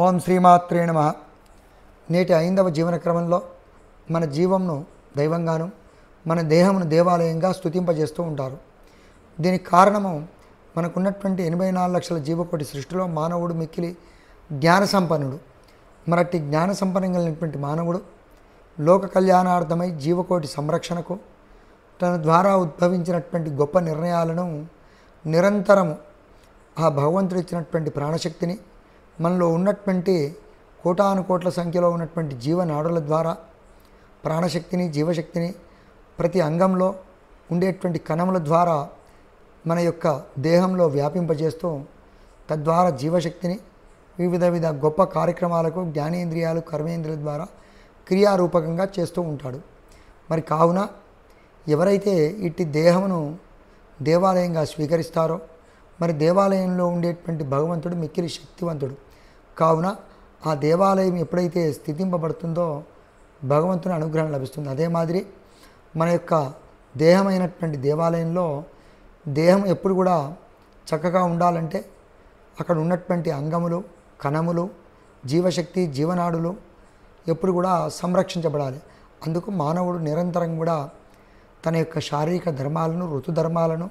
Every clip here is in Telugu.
ఓం శ్రీమాత్రే నమః. నేటి 5వ జీవన క్రమంలో మన జీవంను దైవంగాను మన దేహమును దేవాలయంగా స్తుతింపజేస్తూ ఉంటారు. దీనికి కారణము మనకున్నటువంటి 84 లక్షల జీవకోటి సృష్టిలో మానవుడు మిక్కిలి జ్ఞాన సంపన్నుడు. మరట్టి జ్ఞాన సంపన్నులైనటువంటి మానవుడు లోక కళ్యాణార్థమై జీవకోటి సంరక్షణకు తన ద్వారా ఉద్భవించినటువంటి గొప్ప నిర్ణయాలను నిరంతరము ఆ భగవంతుడు ఇచ్చినటువంటి ప్రాణశక్తిని మనలో ఉన్నటువంటి కోటాను కోట్ల సంఖ్యలో ఉన్నటువంటి జీవనాడుల ద్వారా ప్రాణశక్తిని జీవశక్తిని ప్రతి అంగంలో ఉండేటువంటి కణముల ద్వారా మన యొక్క దేహంలో వ్యాపింపజేస్తూ తద్వారా జీవశక్తిని వివిధ గొప్ప కార్యక్రమాలకు జ్ఞానేంద్రియాలు కర్మేంద్రియాల ద్వారా క్రియారూపకంగా చేస్తూ ఉంటాడు. మరి కావున ఎవరైతే ఇట్టి దేహమును దేవాలయంగా స్వీకరిస్తారో మరి దేవాలయంలో ఉండేటువంటి భగవంతుడు మిక్కిలి శక్తివంతుడు. కావున ఆ దేవాలయం ఎప్పుడైతే స్థితింపబడుతుందో భగవంతుని అనుగ్రహం లభిస్తుంది. అదే మాదిరి మన యొక్క దేహమైనటువంటి దేవాలయంలో దేహం ఎప్పుడు కూడా చక్కగా ఉండాలంటే అక్కడ ఉన్నటువంటి అంగములు కణములు జీవశక్తి జీవనాడులు ఎప్పుడు కూడా సంరక్షించబడాలి. అందుకు మానవుడు నిరంతరం కూడా తన యొక్క శారీరక ధర్మాలను ఋతుధర్మాలను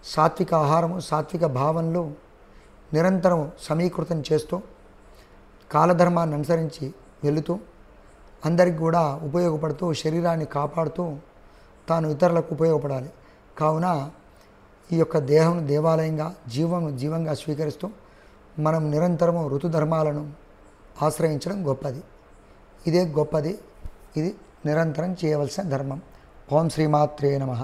సాత్విక ఆహారము సాత్విక భావనలు నిరంతరం సమీకృతం చేస్తూ కాలధర్మాన్ని అనుసరించి వెళుతూ అందరికి కూడా ఉపయోగపడుతూ శరీరాన్ని కాపాడుతూ తాను ఇతరులకు ఉపయోగపడాలి. కావున ఈ యొక్క దేహం దేవాలయంగా జీవంగా స్వీకరిస్తూ మనం నిరంతరము ఋతుధర్మాలను ఆశ్రయించడం గొప్పది. ఇదే గొప్పది. ఇది నిరంతరం చేయవలసిన ధర్మం. ఓం శ్రీమాత్రే నమః.